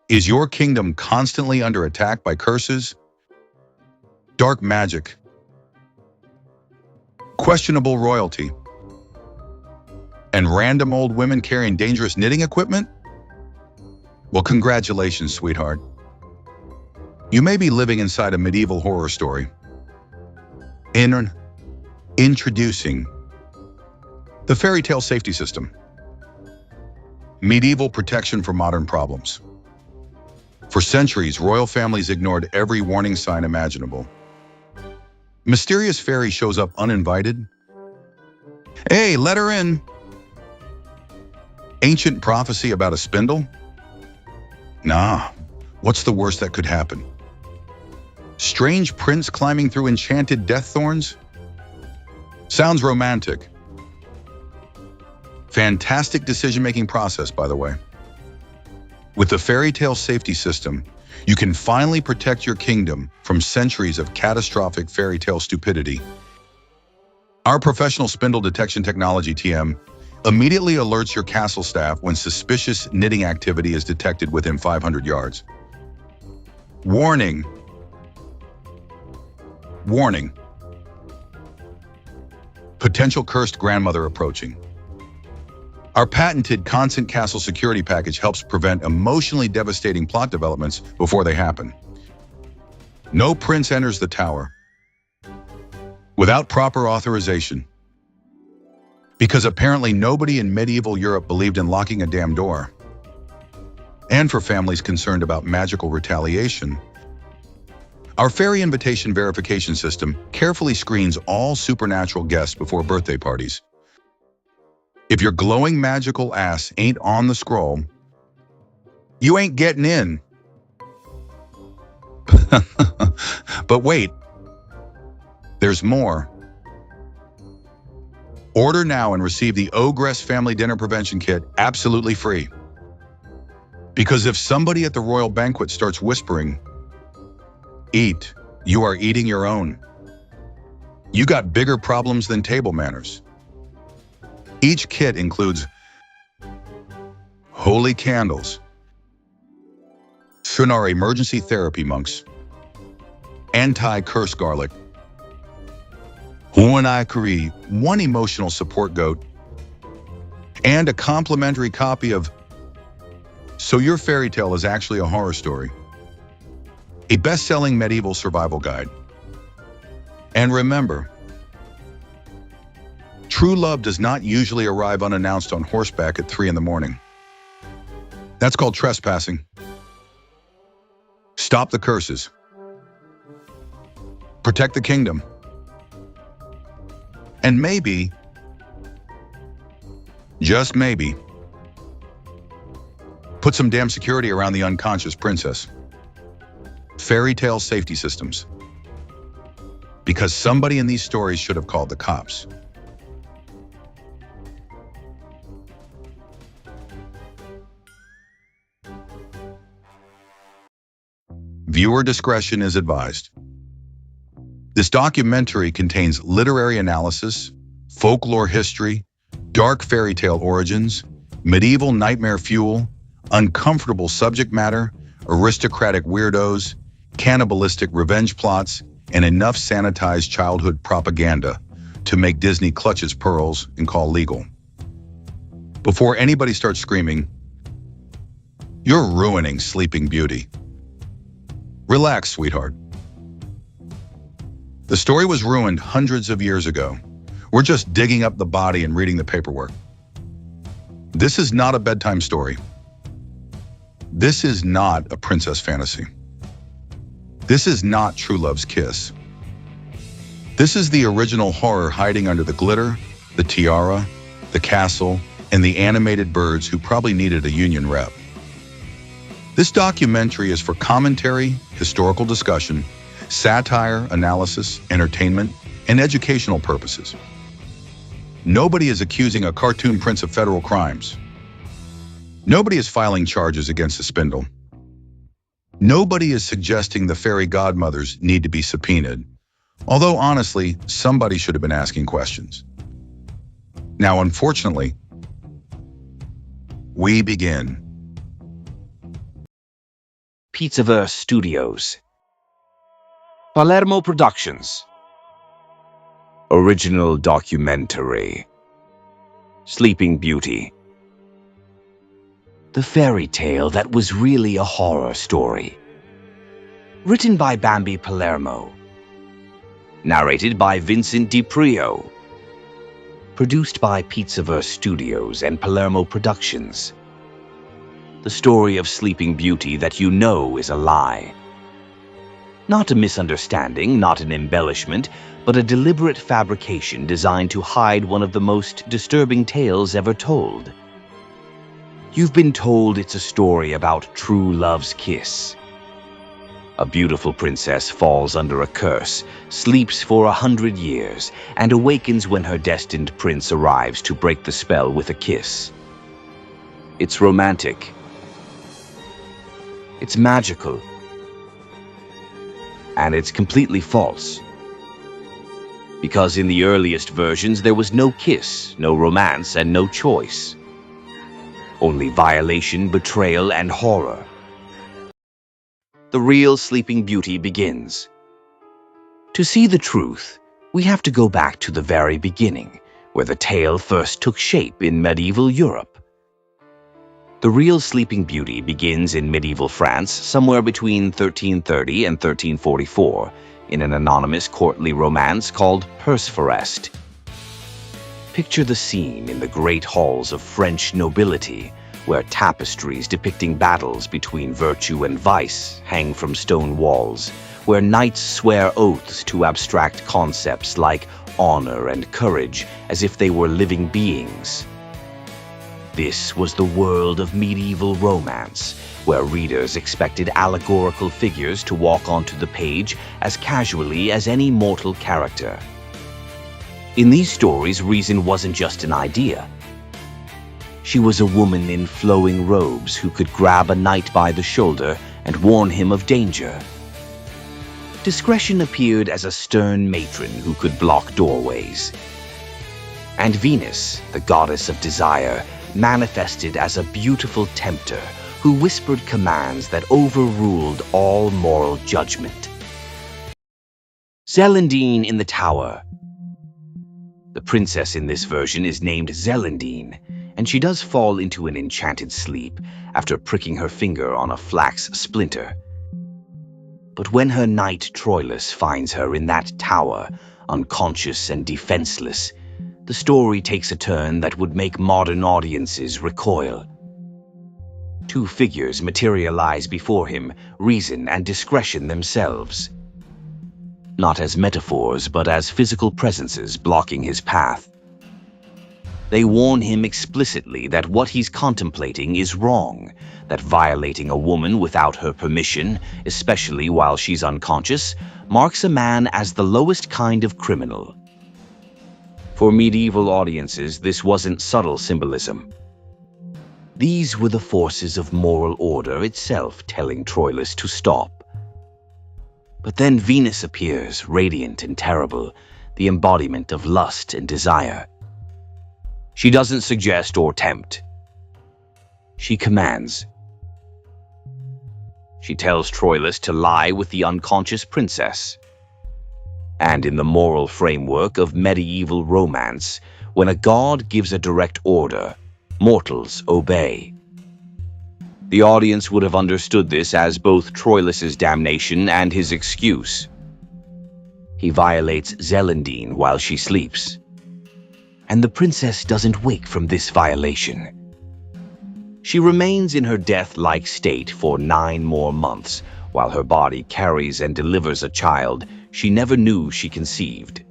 Is your kingdom constantly under attack by curses, dark magic, questionable royalty, and random old women carrying dangerous knitting equipment? Well, congratulations, sweetheart. You may be living inside a medieval horror story. Introducing the fairy tale safety system. Medieval protection for modern problems. For centuries, royal families ignored every warning sign imaginable. Mysterious fairy shows up uninvited. Hey, let her in. Ancient prophecy about a spindle? Nah, what's the worst that could happen? Strange prince climbing through enchanted death thorns? Sounds romantic. Fantastic decision-making process, by the way. With the fairy tale safety system, you can finally protect your kingdom from centuries of catastrophic fairy tale stupidity. Our professional spindle detection technology, TM, immediately alerts your castle staff when suspicious knitting activity is detected within 500 yards. Warning. Warning. Potential cursed grandmother approaching. Our patented Constant Castle security package helps prevent emotionally devastating plot developments before they happen. No prince enters the tower without proper authorization, because apparently nobody in medieval Europe believed in locking a damn door. And for families concerned about magical retaliation, our fairy invitation verification system carefully screens all supernatural guests before birthday parties. If your glowing magical ass ain't on the scroll, you ain't getting in. But wait, there's more. Order now and receive the Ogress Family Dinner Prevention Kit absolutely free. Because if somebody at the royal banquet starts whispering, "Eat," you are eating your own. You got bigger problems than table manners. Each kit includes holy candles, Shunar emergency therapy monks, anti-curse garlic, Huanai one emotional support goat, and a complimentary copy of So Your Fairy Tale is Actually a Horror Story, a best-selling medieval survival guide. And remember, true love does not usually arrive unannounced on horseback at 3 in the morning. That's called trespassing. Stop the curses. Protect the kingdom. And maybe, just maybe, put some damn security around the unconscious princess. Fairy tale safety systems. Because somebody in these stories should have called the cops. Viewer discretion is advised. This documentary contains literary analysis, folklore history, dark fairy tale origins, medieval nightmare fuel, uncomfortable subject matter, aristocratic weirdos, cannibalistic revenge plots, and enough sanitized childhood propaganda to make Disney clutch its pearls and call legal. Before anybody starts screaming, "You're ruining Sleeping Beauty," relax, sweetheart. The story was ruined hundreds of years ago. We're just digging up the body and reading the paperwork. This is not a bedtime story. This is not a princess fantasy. This is not True Love's Kiss. This is the original horror hiding under the glitter, the tiara, the castle, and the animated birds who probably needed a union rep. This documentary is for commentary, historical discussion, satire, analysis, entertainment, and educational purposes. Nobody is accusing a cartoon prince of federal crimes. Nobody is filing charges against the spindle. Nobody is suggesting the fairy godmothers need to be subpoenaed, although honestly, somebody should have been asking questions. Now, unfortunately, we begin. Pizzaverse Studios. Palermo Productions. Original documentary. Sleeping Beauty. The fairy tale that was really a horror story. Written by Bambi Palermo. Narrated by Vincent DiPrio. Produced by Pizzaverse Studios and Palermo Productions. The story of Sleeping Beauty that you know is a lie. Not a misunderstanding, not an embellishment, but a deliberate fabrication designed to hide one of the most disturbing tales ever told. You've been told it's a story about true love's kiss. A beautiful princess falls under a curse, sleeps for 100 years, and awakens when her destined prince arrives to break the spell with a kiss. It's romantic. It's magical. And it's completely false. Because in the earliest versions there was no kiss, no romance, and no choice. Only violation, betrayal, and horror. The real Sleeping Beauty begins. To see the truth, we have to go back to the very beginning, where the tale first took shape in medieval Europe. The real Sleeping Beauty begins in medieval France somewhere between 1330 and 1344 in an anonymous courtly romance called Perceforest. Picture the scene in the great halls of French nobility, where tapestries depicting battles between virtue and vice hang from stone walls, where knights swear oaths to abstract concepts like honor and courage as if they were living beings. This was the world of medieval romance, where readers expected allegorical figures to walk onto the page as casually as any mortal character. In these stories, reason wasn't just an idea. She was a woman in flowing robes who could grab a knight by the shoulder and warn him of danger. Discretion appeared as a stern matron who could block doorways. And Venus, the goddess of desire, manifested as a beautiful tempter who whispered commands that overruled all moral judgment. Celandine in the Tower. The princess in this version is named Celandine, and she does fall into an enchanted sleep after pricking her finger on a flax splinter. But when her knight Troilus finds her in that tower, unconscious and defenseless, the story takes a turn that would make modern audiences recoil. Two figures materialize before him, reason and discretion themselves. Not as metaphors, but as physical presences blocking his path. They warn him explicitly that what he's contemplating is wrong, that violating a woman without her permission, especially while she's unconscious, marks a man as the lowest kind of criminal. For medieval audiences, this wasn't subtle symbolism. These were the forces of moral order itself telling Troilus to stop. But then Venus appears, radiant and terrible, the embodiment of lust and desire. She doesn't suggest or tempt. She commands. She tells Troilus to lie with the unconscious princess. And in the moral framework of medieval romance, when a god gives a direct order, mortals obey. The audience would have understood this as both Troilus's damnation and his excuse. He violates Celandine while she sleeps. And the princess doesn't wake from this violation. She remains in her death-like state for 9 more months, while her body carries and delivers a child she never knew she conceived.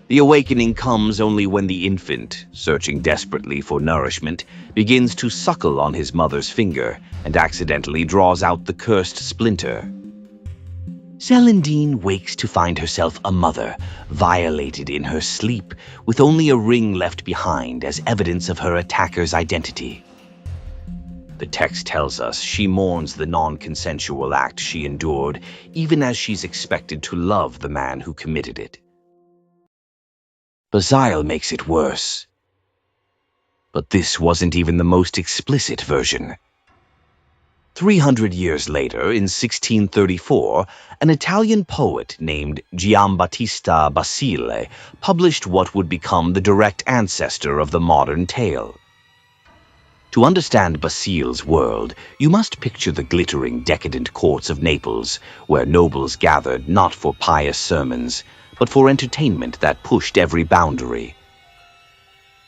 The awakening comes only when the infant, searching desperately for nourishment, begins to suckle on his mother's finger and accidentally draws out the cursed splinter. Celandine wakes to find herself a mother, violated in her sleep, with only a ring left behind as evidence of her attacker's identity. The text tells us she mourns the non-consensual act she endured, even as she's expected to love the man who committed it. Basile makes it worse. But this wasn't even the most explicit version. 300 years later, in 1634, an Italian poet named Giambattista Basile published what would become the direct ancestor of the modern tale. To understand Basile's world, you must picture the glittering, decadent courts of Naples, where nobles gathered not for pious sermons, but for entertainment that pushed every boundary.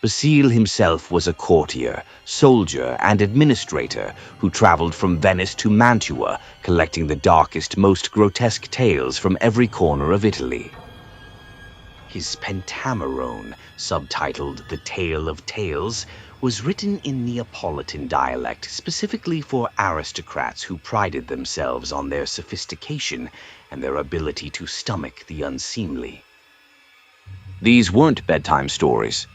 Basile himself was a courtier, soldier, and administrator who traveled from Venice to Mantua, collecting the darkest, most grotesque tales from every corner of Italy. His Pentamerone, subtitled The Tale of Tales, was written in Neapolitan dialect specifically for aristocrats who prided themselves on their sophistication and their ability to stomach the unseemly. These weren't bedtime stories.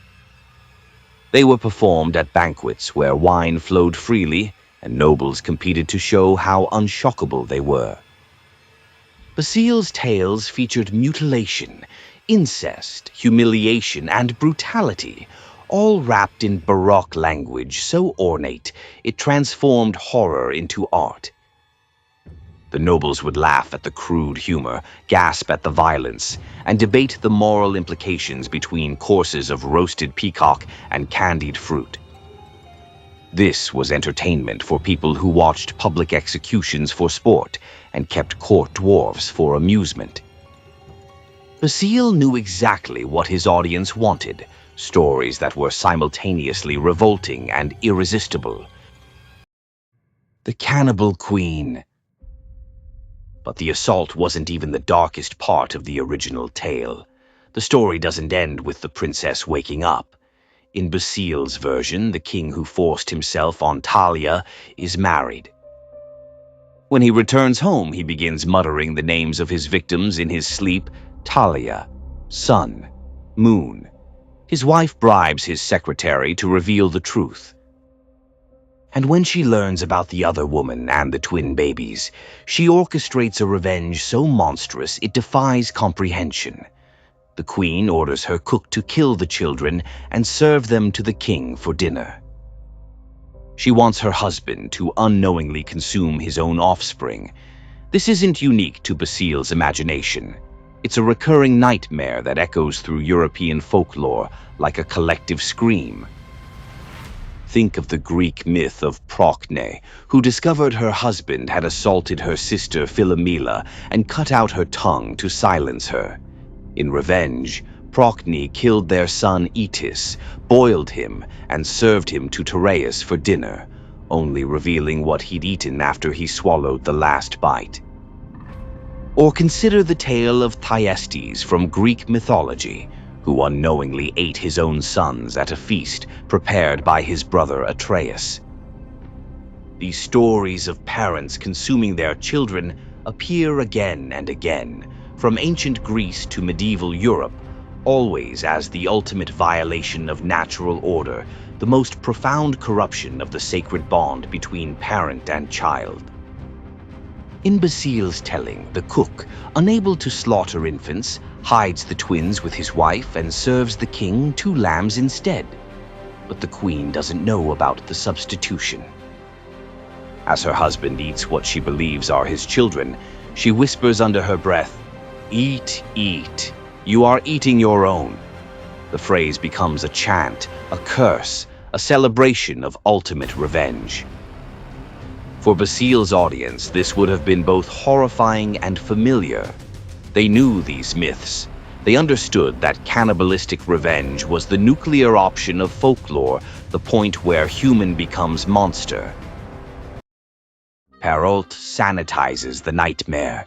They were performed at banquets where wine flowed freely and nobles competed to show how unshockable they were. Basile's tales featured mutilation, incest, humiliation, and brutality, all wrapped in Baroque language so ornate it transformed horror into art. The nobles would laugh at the crude humor, gasp at the violence, and debate the moral implications between courses of roasted peacock and candied fruit. This was entertainment for people who watched public executions for sport and kept court dwarfs for amusement. Basile knew exactly what his audience wanted, stories that were simultaneously revolting and irresistible. The Cannibal Queen. But the assault wasn't even the darkest part of the original tale. The story doesn't end with the princess waking up. In Basile's version, the king who forced himself on Talia is married. When he returns home, he begins muttering the names of his victims in his sleep: Talia, sun, moon. His wife bribes his secretary to reveal the truth. And when she learns about the other woman and the twin babies, she orchestrates a revenge so monstrous it defies comprehension. The queen orders her cook to kill the children and serve them to the king for dinner. She wants her husband to unknowingly consume his own offspring. This isn't unique to Basile's imagination. It's a recurring nightmare that echoes through European folklore like a collective scream. Think of the Greek myth of Procne, who discovered her husband had assaulted her sister Philomela and cut out her tongue to silence her. In revenge, Procne killed their son Etis, boiled him, and served him to Tereus for dinner, only revealing what he'd eaten after he swallowed the last bite. Or consider the tale of Thyestes from Greek mythology, who unknowingly ate his own sons at a feast prepared by his brother Atreus. These stories of parents consuming their children appear again and again, from ancient Greece to medieval Europe, always as the ultimate violation of natural order, the most profound corruption of the sacred bond between parent and child. In Basile's telling, the cook, unable to slaughter infants, hides the twins with his wife and serves the king 2 lambs instead. But the queen doesn't know about the substitution. As her husband eats what she believes are his children, she whispers under her breath, "Eat, eat. You are eating your own." The phrase becomes a chant, a curse, a celebration of ultimate revenge. For Basile's audience, this would have been both horrifying and familiar. They knew these myths. They understood that cannibalistic revenge was the nuclear option of folklore, the point where human becomes monster. Perrault sanitizes the nightmare.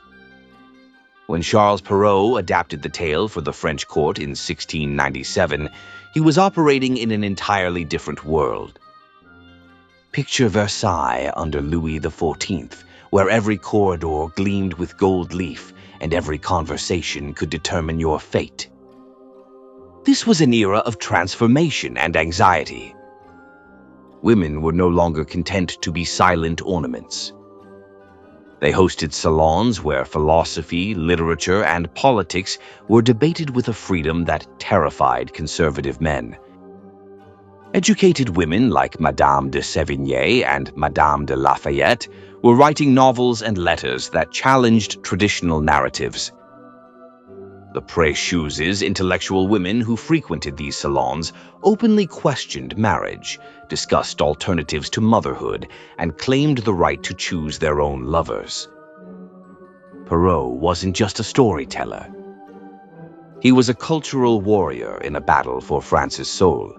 When Charles Perrault adapted the tale for the French court in 1697, he was operating in an entirely different world. Picture Versailles under Louis XIV, where every corridor gleamed with gold leaf and every conversation could determine your fate. This was an era of transformation and anxiety. Women were no longer content to be silent ornaments. They hosted salons where philosophy, literature, and politics were debated with a freedom that terrified conservative men. Educated women like Madame de Sévigné and Madame de Lafayette were writing novels and letters that challenged traditional narratives. The précieuses, intellectual women who frequented these salons, openly questioned marriage, discussed alternatives to motherhood, and claimed the right to choose their own lovers. Perrault wasn't just a storyteller. He was a cultural warrior in a battle for France's soul.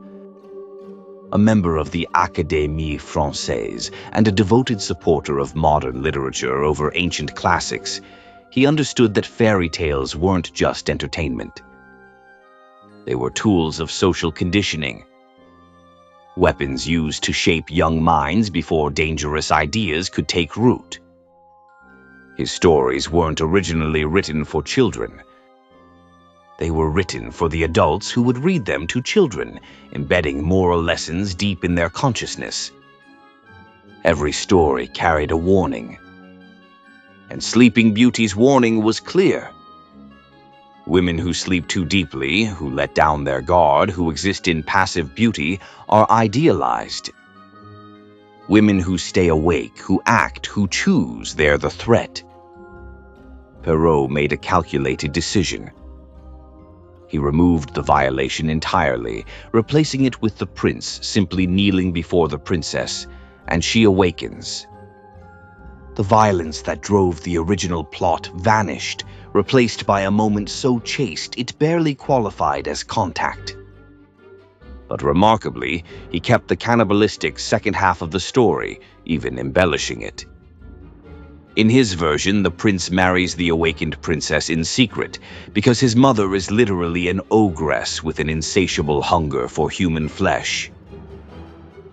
A member of the Académie Française and a devoted supporter of modern literature over ancient classics, he understood that fairy tales weren't just entertainment. They were tools of social conditioning, weapons used to shape young minds before dangerous ideas could take root. His stories weren't originally written for children. They were written for the adults who would read them to children, embedding moral lessons deep in their consciousness. Every story carried a warning, and Sleeping Beauty's warning was clear. Women who sleep too deeply, who let down their guard, who exist in passive beauty, are idealized. Women who stay awake, who act, who choose, they're the threat. Perrault made a calculated decision. He removed the violation entirely, replacing it with the prince simply kneeling before the princess, and she awakens. The violence that drove the original plot vanished, replaced by a moment so chaste it barely qualified as contact. But remarkably, he kept the cannibalistic second half of the story, even embellishing it. In his version, the prince marries the awakened princess in secret, because his mother is literally an ogress with an insatiable hunger for human flesh.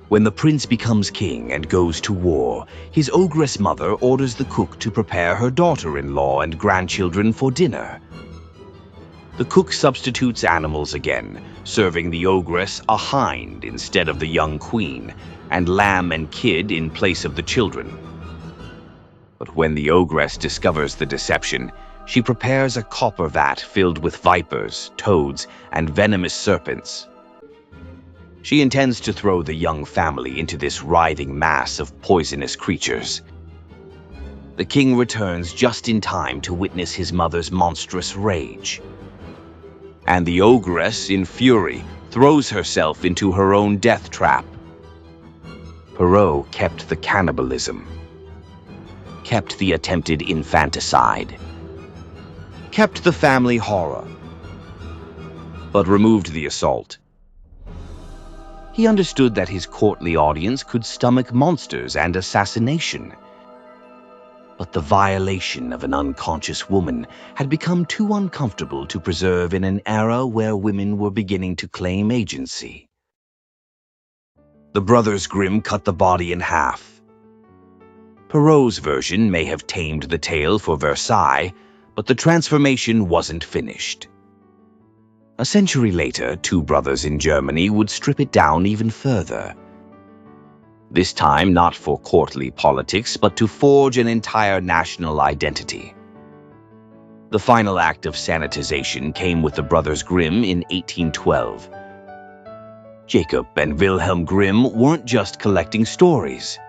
When the prince becomes king and goes to war, his ogress mother orders the cook to prepare her daughter-in-law and grandchildren for dinner. The cook substitutes animals again, serving the ogress a hind instead of the young queen, and lamb and kid in place of the children. But when the ogress discovers the deception, she prepares a copper vat filled with vipers, toads, and venomous serpents. She intends to throw the young family into this writhing mass of poisonous creatures. The king returns just in time to witness his mother's monstrous rage. And the ogress, in fury, throws herself into her own death trap. Perrault kept the cannibalism, kept the attempted infanticide, kept the family horror, but removed the assault. He understood that his courtly audience could stomach monsters and assassination. But the violation of an unconscious woman had become too uncomfortable to preserve in an era where women were beginning to claim agency. The brothers Grimm cut the body in half. Perrault's version may have tamed the tale for Versailles, but the transformation wasn't finished. A century later, two brothers in Germany would strip it down even further. This time not for courtly politics, but to forge an entire national identity. The final act of sanitization came with the brothers Grimm in 1812. Jacob and Wilhelm Grimm weren't just collecting stories.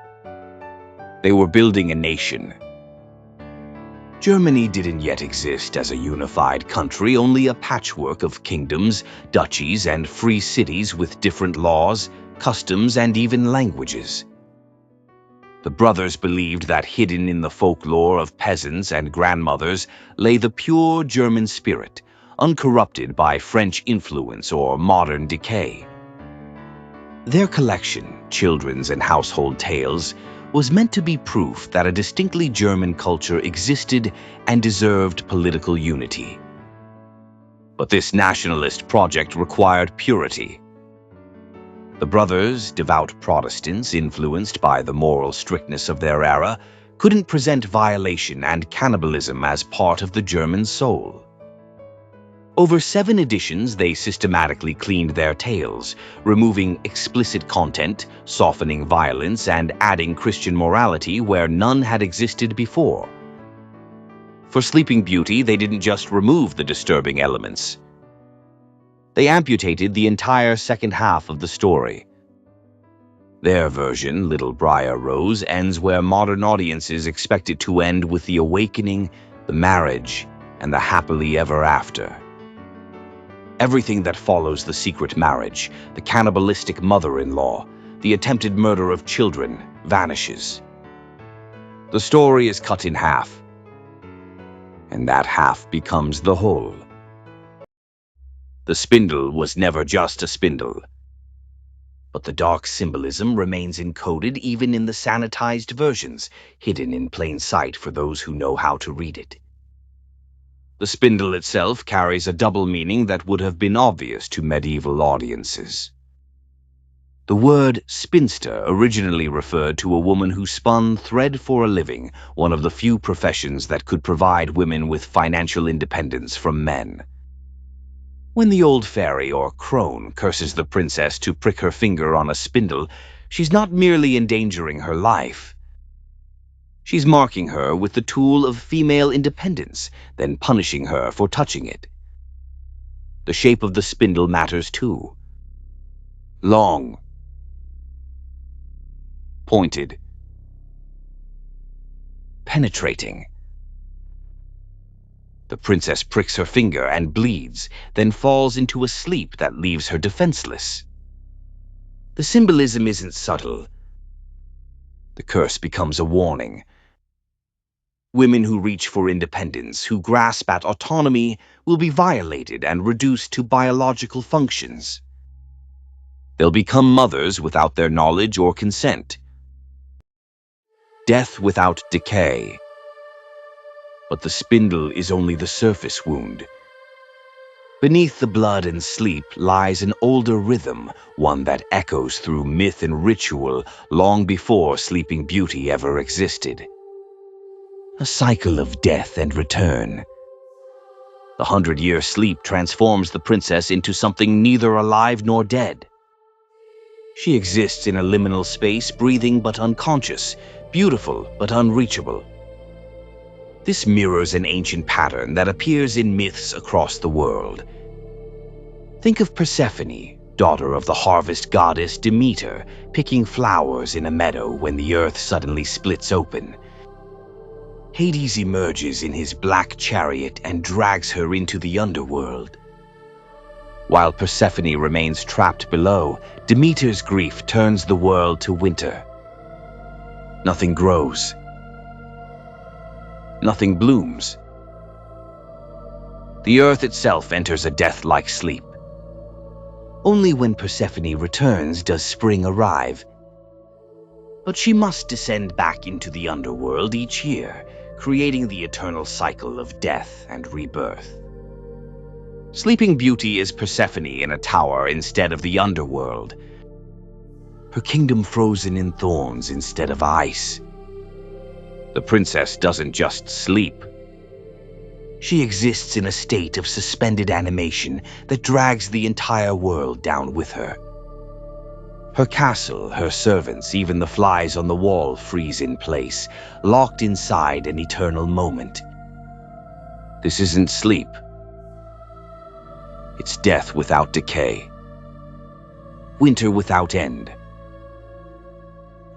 They were building a nation. Germany didn't yet exist as a unified country, only a patchwork of kingdoms, duchies, and free cities with different laws, customs, and even languages. The brothers believed that hidden in the folklore of peasants and grandmothers lay the pure German spirit, uncorrupted by French influence or modern decay. Their collection, Children's and Household Tales, was meant to be proof that a distinctly German culture existed and deserved political unity. But this nationalist project required purity. The brothers, devout Protestants influenced by the moral strictness of their era, couldn't present violation and cannibalism as part of the German soul. Over 7 editions, they systematically cleaned their tales, removing explicit content, softening violence, and adding Christian morality where none had existed before. For Sleeping Beauty, they didn't just remove the disturbing elements. They amputated the entire second half of the story. Their version, Little Briar Rose, ends where modern audiences expect it to end, with the awakening, the marriage, and the happily ever after. Everything that follows the secret marriage, the cannibalistic mother-in-law, the attempted murder of children, vanishes. The story is cut in half, and that half becomes the whole. The spindle was never just a spindle, but the dark symbolism remains encoded even in the sanitized versions, hidden in plain sight for those who know how to read it. The spindle itself carries a double meaning that would have been obvious to medieval audiences. The word spinster originally referred to a woman who spun thread for a living, one of the few professions that could provide women with financial independence from men. When the old fairy or crone curses the princess to prick her finger on a spindle, she's not merely endangering her life. She's marking her with the tool of female independence, then punishing her for touching it. The shape of the spindle matters too. Long, pointed, penetrating. The princess pricks her finger and bleeds, then falls into a sleep that leaves her defenseless. The symbolism isn't subtle. The curse becomes a warning. Women who reach for independence, who grasp at autonomy, will be violated and reduced to biological functions. They'll become mothers without their knowledge or consent. Death without decay. But the spindle is only the surface wound. Beneath the blood and sleep lies an older rhythm, one that echoes through myth and ritual long before Sleeping Beauty ever existed. A cycle of death and return. The 100-year sleep transforms the princess into something neither alive nor dead. She exists in a liminal space, breathing but unconscious, beautiful but unreachable. This mirrors an ancient pattern that appears in myths across the world. Think of Persephone, daughter of the harvest goddess Demeter, picking flowers in a meadow when the earth suddenly splits open. Hades emerges in his black chariot and drags her into the underworld. While Persephone remains trapped below, Demeter's grief turns the world to winter. Nothing grows. Nothing blooms. The earth itself enters a death-like sleep. Only when Persephone returns does spring arrive. But she must descend back into the underworld each year, creating the eternal cycle of death and rebirth. Sleeping Beauty is Persephone in a tower instead of the underworld. Her kingdom frozen in thorns instead of ice. The princess doesn't just sleep. She exists in a state of suspended animation that drags the entire world down with her. Her castle, her servants, even the flies on the wall freeze in place, locked inside an eternal moment. This isn't sleep. It's death without decay. Winter without end.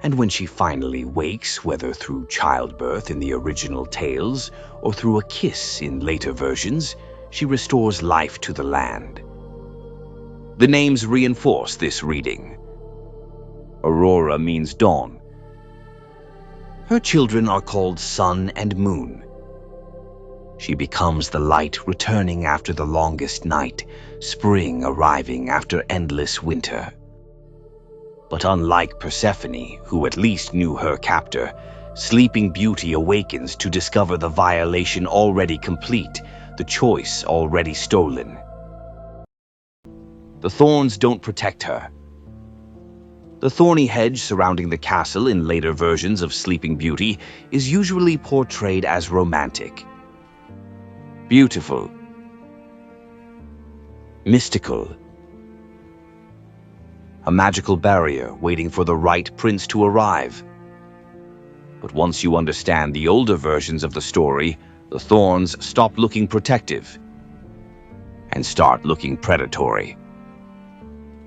And when she finally wakes, whether through childbirth in the original tales or through a kiss in later versions, she restores life to the land. The names reinforce this reading. Aurora means dawn. Her children are called Sun and Moon. She becomes the light returning after the longest night, spring arriving after endless winter. But unlike Persephone, who at least knew her captor, Sleeping Beauty awakens to discover the violation already complete, the choice already stolen. The thorns don't protect her. The thorny hedge surrounding the castle in later versions of Sleeping Beauty is usually portrayed as romantic. Beautiful. Mystical. A magical barrier waiting for the right prince to arrive. But once you understand the older versions of the story, the thorns stop looking protective and start looking predatory.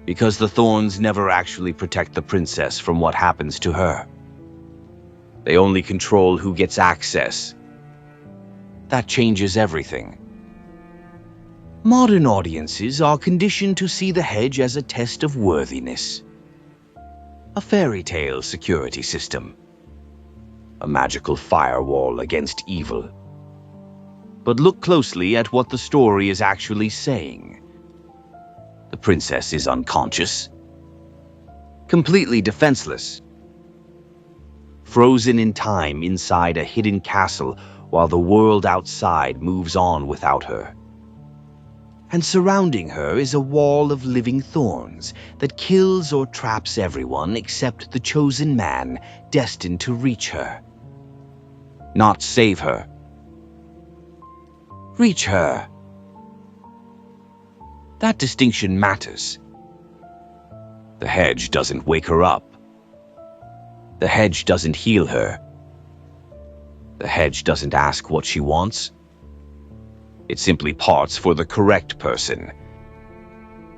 Because the thorns never actually protect the princess from what happens to her. They only control who gets access. That changes everything. Modern audiences are conditioned to see the hedge as a test of worthiness. A fairy tale security system. A magical firewall against evil. But look closely at what the story is actually saying. The princess is unconscious, completely defenseless, frozen in time inside a hidden castle while the world outside moves on without her. And surrounding her is a wall of living thorns that kills or traps everyone except the chosen man destined to reach her. Not save her. Reach her. That distinction matters. The hedge doesn't wake her up. The hedge doesn't heal her. The hedge doesn't ask what she wants. It simply parts for the correct person.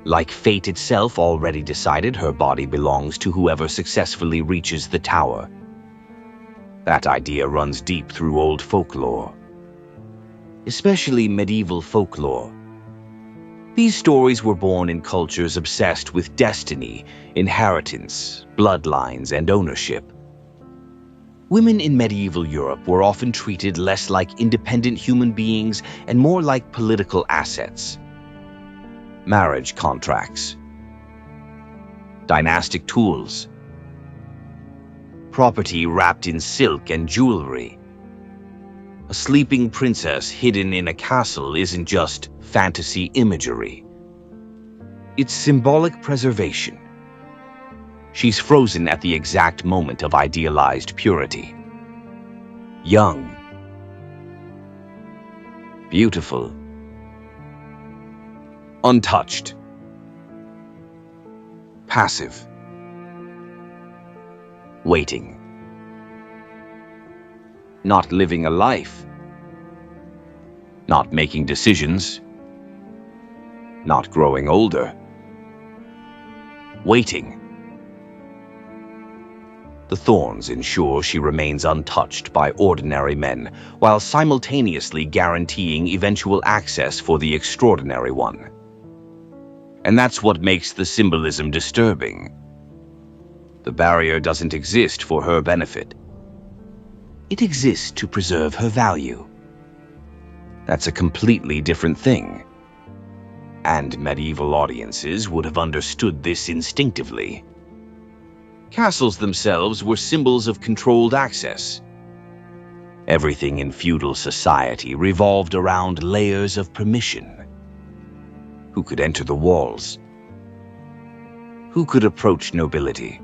Like fate itself already decided her body belongs to whoever successfully reaches the tower. That idea runs deep through old folklore, especially medieval folklore. These stories were born in cultures obsessed with destiny, inheritance, bloodlines, and ownership. Women in medieval Europe were often treated less like independent human beings and more like political assets. Marriage contracts, dynastic tools, property wrapped in silk and jewelry. A sleeping princess hidden in a castle isn't just fantasy imagery. It's symbolic preservation. She's frozen at the exact moment of idealized purity. Young. Beautiful. Untouched. Passive. Waiting. Not living a life. Not making decisions. Not growing older. Waiting. The thorns ensure she remains untouched by ordinary men, while simultaneously guaranteeing eventual access for the extraordinary one. And that's what makes the symbolism disturbing. The barrier doesn't exist for her benefit. It exists to preserve her value. That's a completely different thing. And medieval audiences would have understood this instinctively. Castles themselves were symbols of controlled access. Everything in feudal society revolved around layers of permission. Who could enter the walls? Who could approach nobility?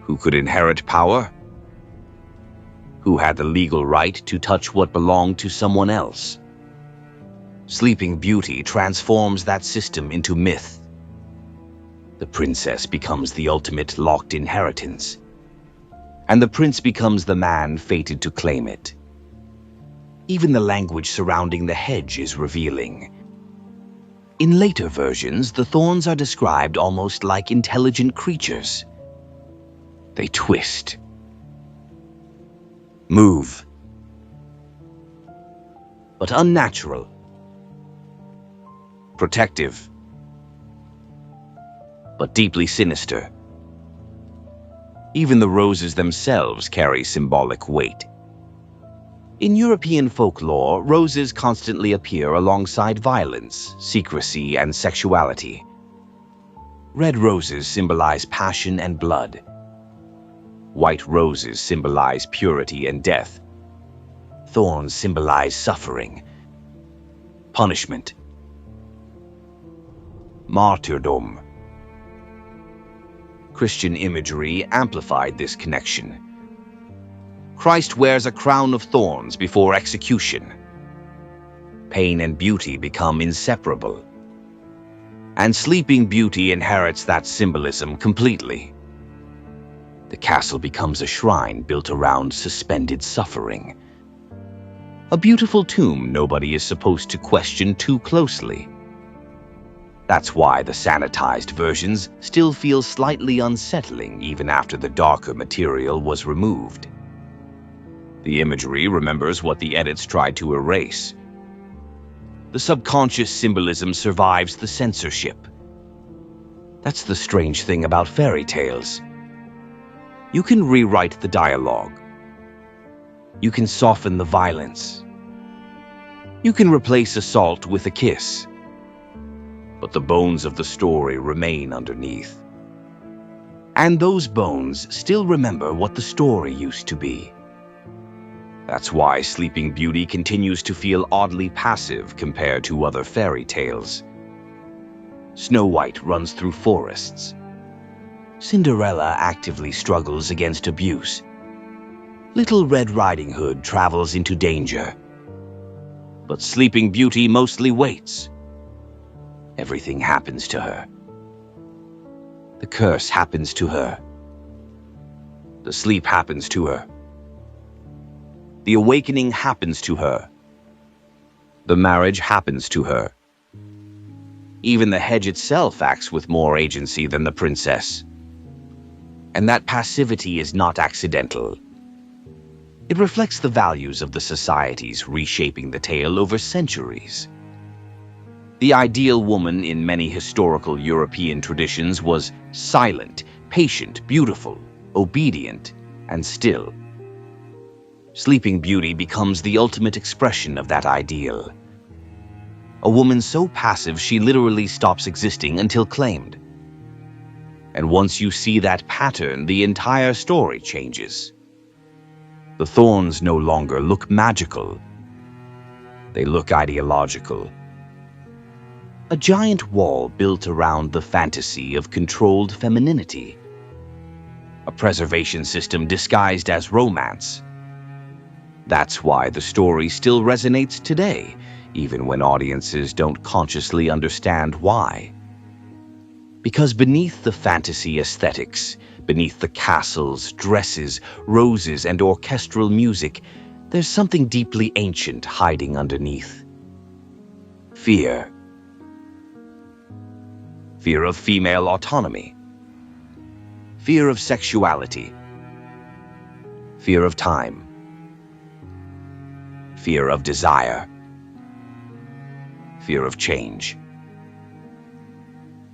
Who could inherit power? Who had the legal right to touch what belonged to someone else? Sleeping Beauty transforms that system into myth. The princess becomes the ultimate locked inheritance, and the prince becomes the man fated to claim it. Even the language surrounding the hedge is revealing. In later versions, the thorns are described almost like intelligent creatures. They twist, move, but unnatural, protective, but deeply sinister. Even the roses themselves carry symbolic weight. In European folklore, roses constantly appear alongside violence, secrecy, and sexuality. Red roses symbolize passion and blood. White roses symbolize purity and death. Thorns symbolize suffering, punishment, martyrdom. Christian imagery amplified this connection. Christ wears a crown of thorns before execution. Pain and beauty become inseparable. And Sleeping Beauty inherits that symbolism completely. The castle becomes a shrine built around suspended suffering. A beautiful tomb nobody is supposed to question too closely. That's why the sanitized versions still feel slightly unsettling even after the darker material was removed. The imagery remembers what the edits tried to erase. The subconscious symbolism survives the censorship. That's the strange thing about fairy tales. You can rewrite the dialogue. You can soften the violence. You can replace assault with a kiss. But the bones of the story remain underneath. And those bones still remember what the story used to be. That's why Sleeping Beauty continues to feel oddly passive compared to other fairy tales. Snow White runs through forests. Cinderella actively struggles against abuse. Little Red Riding Hood travels into danger. But Sleeping Beauty mostly waits. Everything happens to her. The curse happens to her. The sleep happens to her. The awakening happens to her. The marriage happens to her. Even the hedge itself acts with more agency than the princess. And that passivity is not accidental. It reflects the values of the societies reshaping the tale over centuries. The ideal woman in many historical European traditions was silent, patient, beautiful, obedient, and still. Sleeping Beauty becomes the ultimate expression of that ideal. A woman so passive she literally stops existing until claimed. And once you see that pattern, the entire story changes. The thorns no longer look magical. They look ideological. A giant wall built around the fantasy of controlled femininity. A preservation system disguised as romance. That's why the story still resonates today, even when audiences don't consciously understand why. Because beneath the fantasy aesthetics, beneath the castles, dresses, roses, and orchestral music, there's something deeply ancient hiding underneath. Fear. Fear of female autonomy. Fear of sexuality. Fear of time. Fear of desire. Fear of change.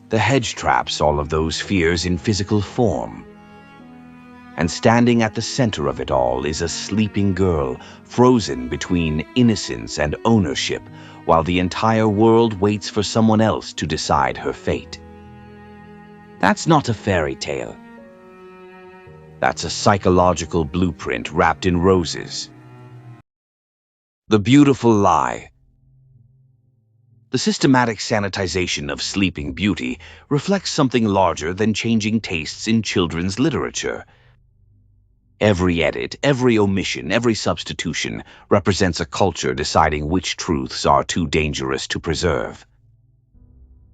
The hedge traps all of those fears in physical form. And standing at the center of it all is a sleeping girl, frozen between innocence and ownership, while the entire world waits for someone else to decide her fate. That's not a fairy tale. That's a psychological blueprint wrapped in roses. The beautiful lie. The systematic sanitization of Sleeping Beauty reflects something larger than changing tastes in children's literature. Every edit, every omission, every substitution represents a culture deciding which truths are too dangerous to preserve.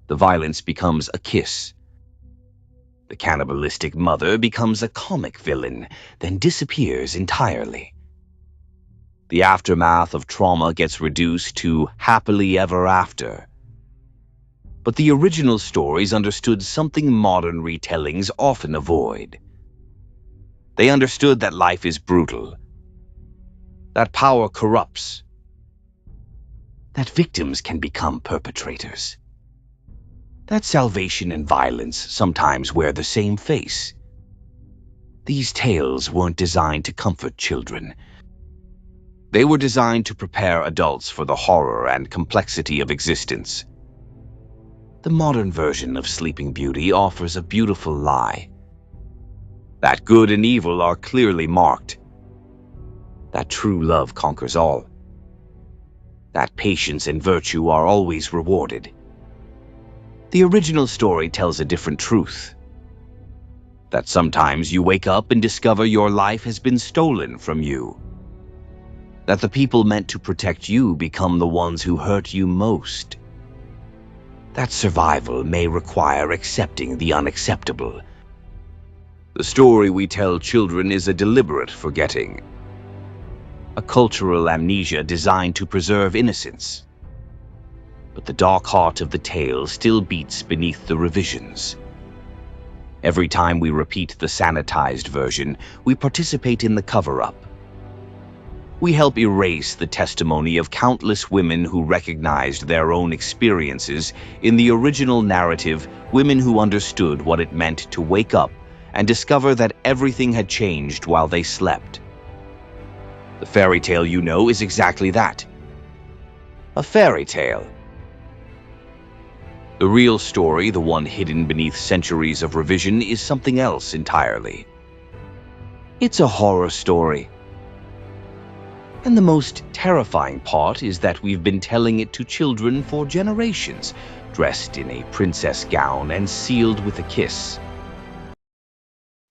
The violence becomes a kiss. The cannibalistic mother becomes a comic villain, then disappears entirely. The aftermath of trauma gets reduced to happily ever after. But the original stories understood something modern retellings often avoid. They understood that life is brutal, that power corrupts, that victims can become perpetrators, that salvation and violence sometimes wear the same face. These tales weren't designed to comfort children. They were designed to prepare adults for the horror and complexity of existence. The modern version of Sleeping Beauty offers a beautiful lie. That good and evil are clearly marked. That true love conquers all. That patience and virtue are always rewarded. The original story tells a different truth. That sometimes you wake up and discover your life has been stolen from you. That the people meant to protect you become the ones who hurt you most. That survival may require accepting the unacceptable. The story we tell children is a deliberate forgetting. A cultural amnesia designed to preserve innocence. but the dark heart of the tale still beats beneath the revisions. Every time we repeat the sanitized version, we participate in the cover-up. We help erase the testimony of countless women who recognized their own experiences in the original narrative, women who understood what it meant to wake up and discover that everything had changed while they slept. The fairy tale you know is exactly that. A fairy tale. The real story, the one hidden beneath centuries of revision, is something else entirely. It's a horror story. And the most terrifying part is that we've been telling it to children for generations, dressed in a princess gown and sealed with a kiss.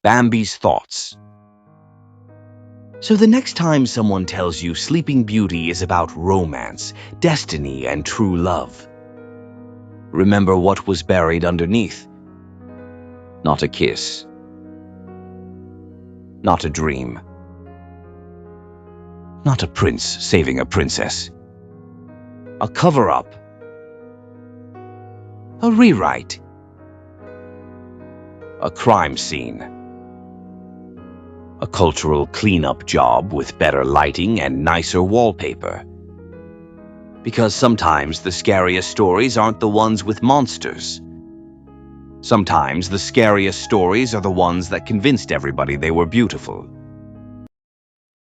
Bambi's thoughts. So the next time someone tells you Sleeping Beauty is about romance, destiny, and true love, remember what was buried underneath. Not a kiss. Not a dream. Not a prince saving a princess. A cover-up. A rewrite. A crime scene. A cultural cleanup job with better lighting and nicer wallpaper. Because sometimes the scariest stories aren't the ones with monsters. Sometimes the scariest stories are the ones that convinced everybody they were beautiful.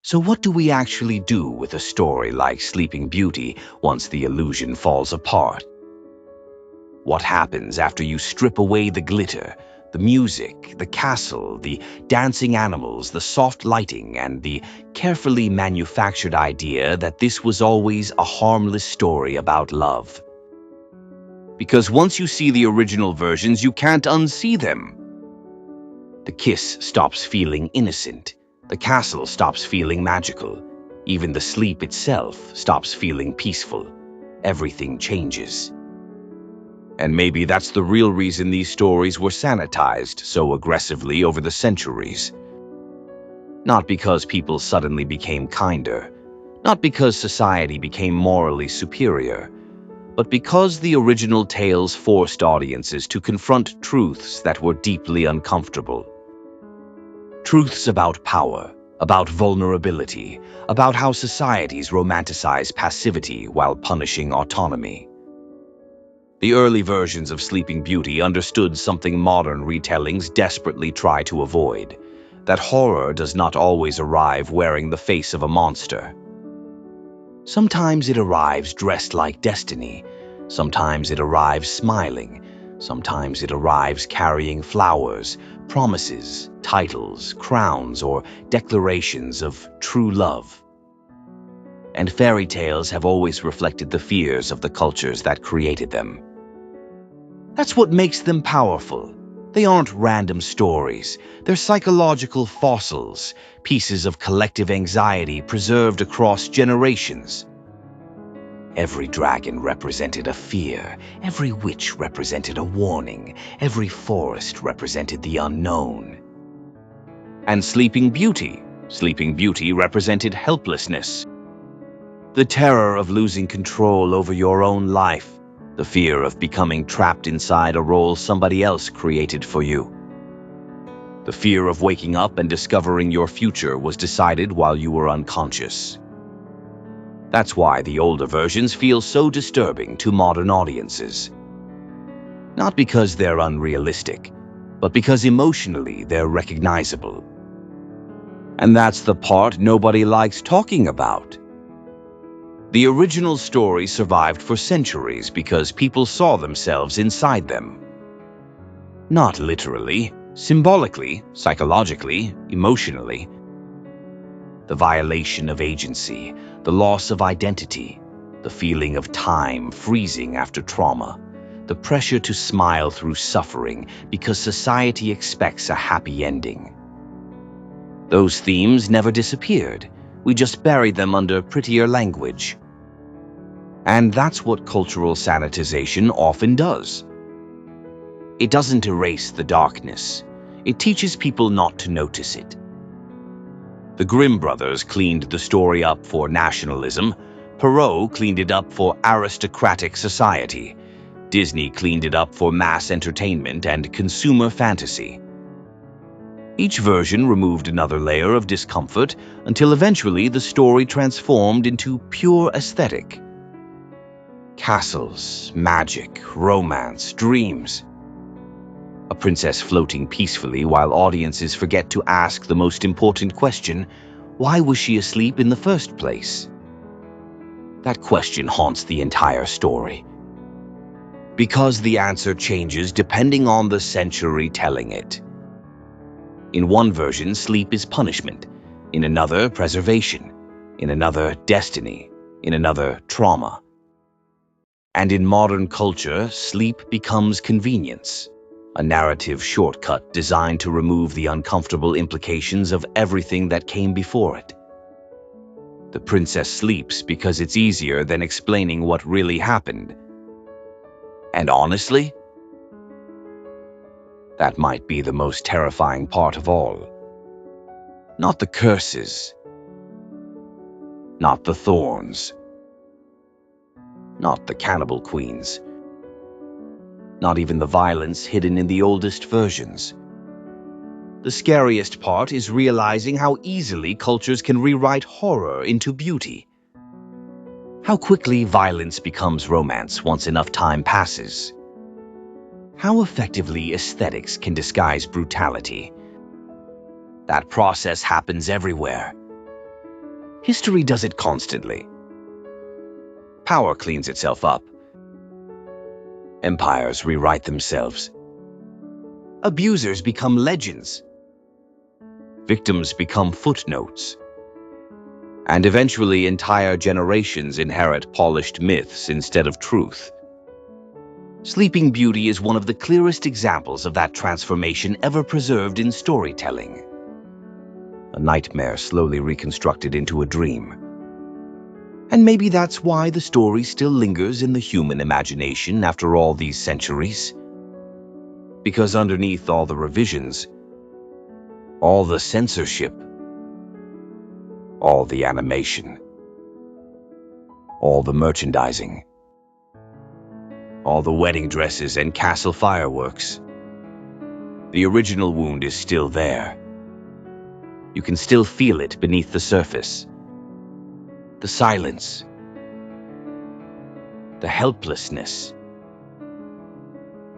So what do we actually do with a story like Sleeping Beauty once the illusion falls apart? What happens after you strip away the glitter, the music, the castle, the dancing animals, the soft lighting, and the carefully manufactured idea that this was always a harmless story about love? Because once you see the original versions, you can't unsee them. The kiss stops feeling innocent. The castle stops feeling magical. Even the sleep itself stops feeling peaceful. Everything changes. And maybe that's the real reason these stories were sanitized so aggressively over the centuries. Not because people suddenly became kinder, not because society became morally superior, but because the original tales forced audiences to confront truths that were deeply uncomfortable. Truths about power, about vulnerability, about how societies romanticize passivity while punishing autonomy. The early versions of Sleeping Beauty understood something modern retellings desperately try to avoid, that horror does not always arrive wearing the face of a monster. Sometimes it arrives dressed like destiny, sometimes it arrives smiling, sometimes it arrives carrying flowers, promises, titles, crowns, or declarations of true love. And fairy tales have always reflected the fears of the cultures that created them. That's what makes them powerful. They aren't random stories. They're psychological fossils, pieces of collective anxiety preserved across generations. Every dragon represented a fear. Every witch represented a warning. Every forest represented the unknown. And Sleeping Beauty represented helplessness. The terror of losing control over your own life. The fear of becoming trapped inside a role somebody else created for you. The fear of waking up and discovering your future was decided while you were unconscious. That's why the older versions feel so disturbing to modern audiences. Not because they're unrealistic, but because emotionally they're recognizable. And that's the part nobody likes talking about. The original story survived for centuries because people saw themselves inside them. Not literally, symbolically, psychologically, emotionally. The violation of agency, the loss of identity, the feeling of time freezing after trauma, the pressure to smile through suffering because society expects a happy ending. Those themes never disappeared. We just buried them under prettier language. And that's what cultural sanitization often does. It doesn't erase the darkness. It teaches people not to notice it. The Grimm brothers cleaned the story up for nationalism, Perrault cleaned it up for aristocratic society. Disney cleaned it up for mass entertainment and consumer fantasy. Each version removed another layer of discomfort until eventually the story transformed into pure aesthetic. Castles, magic, romance, dreams. A princess floating peacefully while audiences forget to ask the most important question: why was she asleep in the first place? That question haunts the entire story. Because the answer changes depending on the century telling it. In one version, sleep is punishment. In another, preservation. In another, destiny. In another, trauma. And in modern culture, sleep becomes convenience. A narrative shortcut designed to remove the uncomfortable implications of everything that came before it. The princess sleeps because it's easier than explaining what really happened. And honestly, that might be the most terrifying part of all. Not the curses. Not the thorns. Not the cannibal queens. Not even the violence hidden in the oldest versions. The scariest part is realizing how easily cultures can rewrite horror into beauty. How quickly violence becomes romance once enough time passes. How effectively aesthetics can disguise brutality. That process happens everywhere. History does it constantly. Power cleans itself up. Empires rewrite themselves. Abusers become legends. Victims become footnotes. And eventually entire generations inherit polished myths instead of truth. Sleeping Beauty is one of the clearest examples of that transformation ever preserved in storytelling. A nightmare slowly reconstructed into a dream. And maybe that's why the story still lingers in the human imagination after all these centuries. Because underneath all the revisions, all the censorship, all the animation, all the merchandising, all the wedding dresses and castle fireworks, the original wound is still there. You can still feel it beneath the surface. The silence, the helplessness,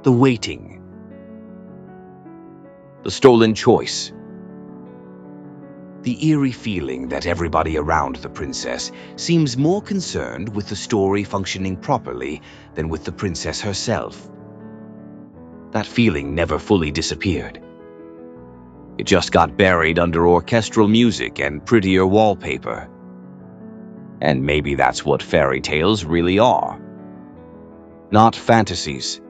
the waiting, the stolen choice, the eerie feeling that everybody around the princess seems more concerned with the story functioning properly than with the princess herself. That feeling never fully disappeared. It just got buried under orchestral music and prettier wallpaper. And maybe that's what fairy tales really are. Not fantasies.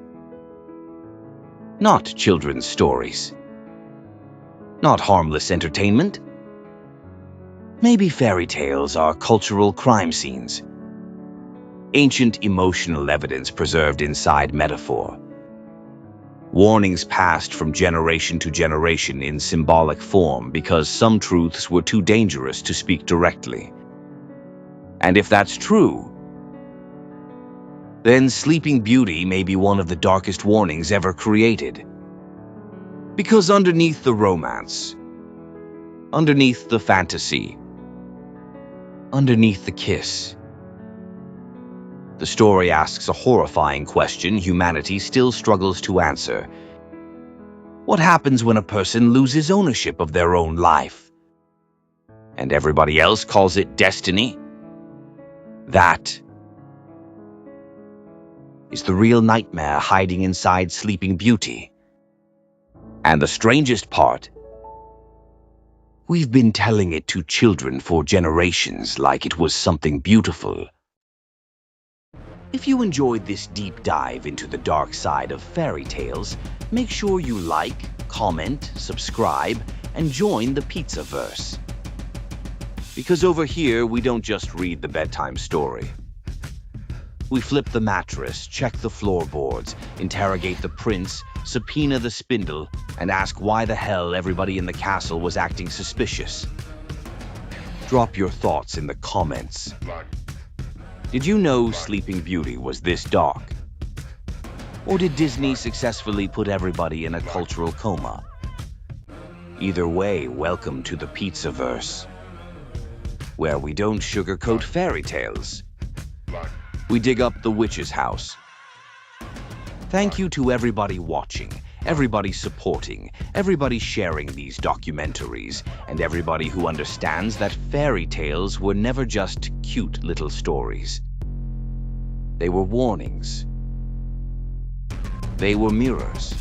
Not children's stories. Not harmless entertainment. Maybe fairy tales are cultural crime scenes. Ancient emotional evidence preserved inside metaphor. Warnings passed from generation to generation in symbolic form because some truths were too dangerous to speak directly. And if that's true, then Sleeping Beauty may be one of the darkest warnings ever created. Because underneath the romance, underneath the fantasy, underneath the kiss, the story asks a horrifying question humanity still struggles to answer. What happens when a person loses ownership of their own life? And everybody else calls it destiny? That is the real nightmare hiding inside Sleeping Beauty. And the strangest part, we've been telling it to children for generations like it was something beautiful. If you enjoyed this deep dive into the dark side of fairy tales, make sure you like, comment, subscribe, and join the Pizzaverse. Because over here, we don't just read the bedtime story. We flip the mattress, check the floorboards, interrogate the prince, subpoena the spindle, and ask why the hell everybody in the castle was acting suspicious. Drop your thoughts in the comments. Did you know Sleeping Beauty was this dark? Or did Disney successfully put everybody in a cultural coma? Either way, welcome to the Pizzaverse, where we don't sugarcoat fairy tales. We dig up the witch's house. Thank you to everybody watching, everybody supporting, everybody sharing these documentaries, and everybody who understands that fairy tales were never just cute little stories. They were warnings. They were mirrors.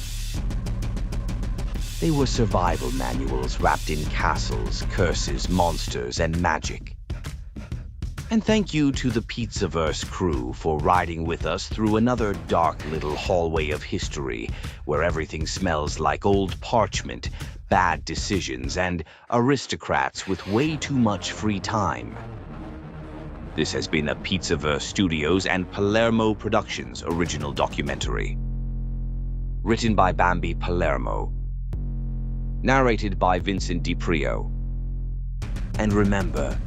They were survival manuals wrapped in castles, curses, monsters, and magic. And thank you to the Pizzaverse crew for riding with us through another dark little hallway of history where everything smells like old parchment, bad decisions, and aristocrats with way too much free time. This has been a Pizzaverse Studios and Palermo Productions original documentary. Written by Bambi Palermo. Narrated by Vincent DiPrio. And remember,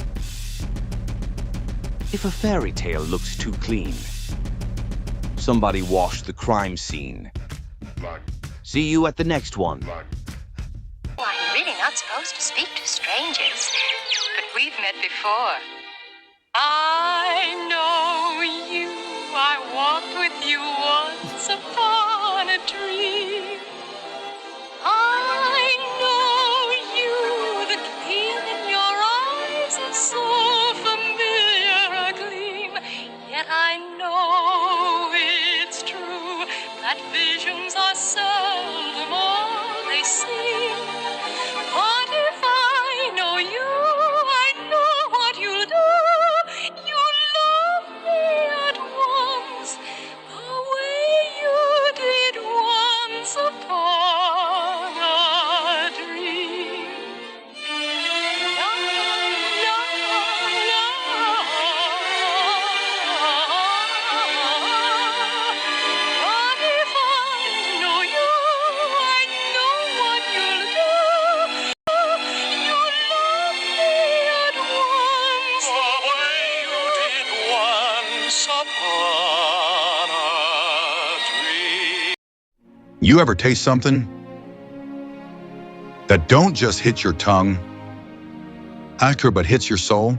if a fairy tale looks too clean, somebody wash the crime scene. See you at the next one. I'm really not supposed to speak to strangers, but we've met before. I know you, I walked with you once upon a dream. I know you, the gleam in your eyes is so familiar a gleam. Yet I know it's true that visions are seldom all they seem. But if I know you, I know what you'll do. You'll love me at once, the way you did once upon a dream. La, la, la. But if I know you, I know what you'll do. You'll love me at once, the way you did once upon a dream. You ever taste something that don't just hit your tongue, after but hits your soul?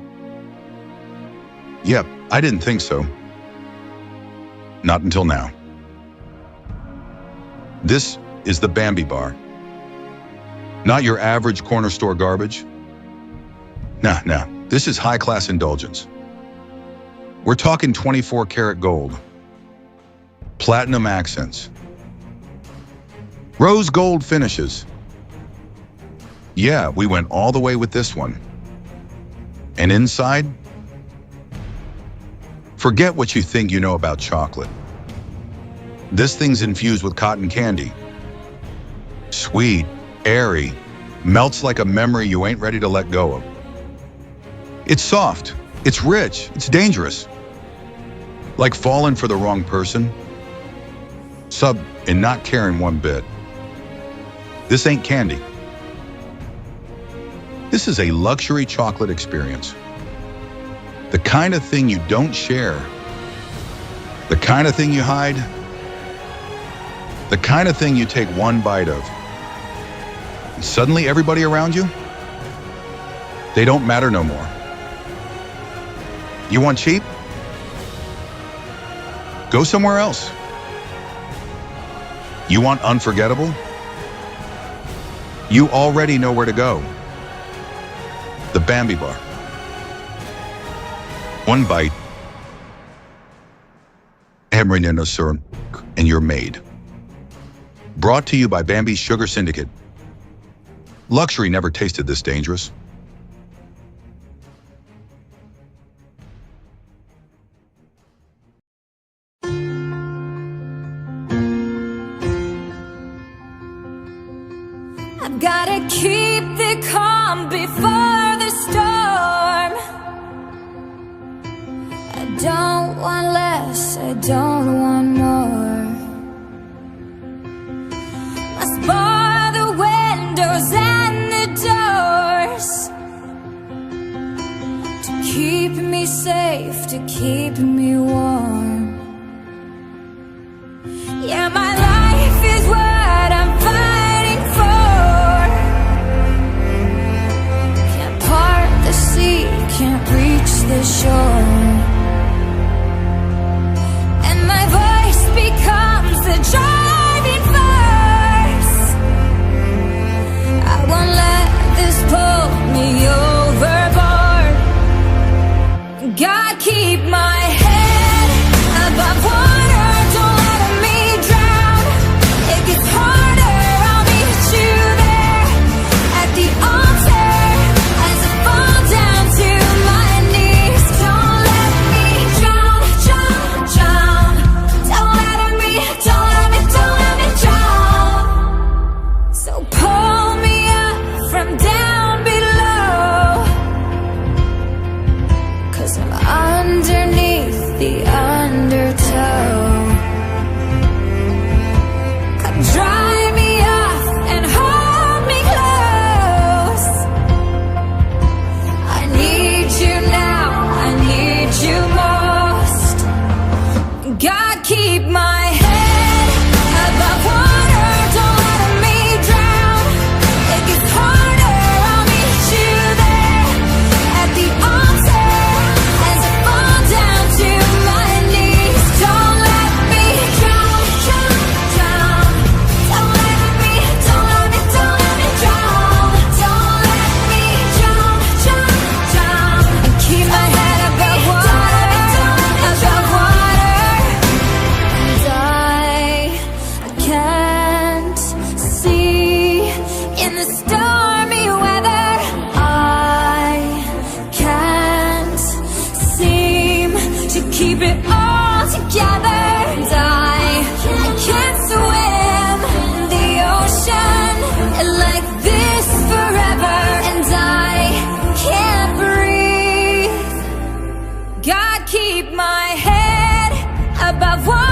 Yep, I didn't think so. Not until now. This is the Bambi Bar. Not your average corner store garbage. Nah, this is high-class indulgence. We're talking 24 karat gold, platinum accents, rose gold finishes. Yeah, we went all the way with this one. And inside, forget what you think you know about chocolate. This thing's infused with cotton candy. Sweet, airy, melts like a memory you ain't ready to let go of. It's soft, it's rich, it's dangerous. Like falling for the wrong person. Sub and not caring one bit. This ain't candy. This is a luxury chocolate experience. The kind of thing you don't share. The kind of thing you hide. The kind of thing you take one bite of. And suddenly everybody around you, they don't matter no more. You want cheap? Go somewhere else. You want unforgettable? You already know where to go. The Bambi Bar. One bite, and you're made. Brought to you by Bambi's Sugar Syndicate. Luxury never tasted this dangerous. I've gotta keep the calm before the storm. I don't want less, I don't want more. Must bar the windows and the doors to keep keep me safe, to keep me warm. Yeah, my life is what I'm fighting for. Can't part the sea, can't reach the shore. And my voice becomes the driving force. I won't let this pull me overboard. God, keep my head above water, don't let me drown. It gets harder, I'll meet you there at the altar as I fall down to my knees. Don't let me drown, drown, drown. Don't let me drown. So pull me up from down below, 'cause I'm underneath the undertow. Come dry me off and hold me close. I need you now, I need you most. God, keep my head above water, don't let me drown. It gets harder, I'll meet you there at the altar as I fall down to my knees. Don't let me drown, drown, drown. Don't let me drown. Don't let me drown, drown, drown. And keep my head above water, above water. And I can't see in the stormy weather. I can't seem to keep it all together. And I can't swim in the ocean like this forever. And I can't breathe. God, keep my head above water.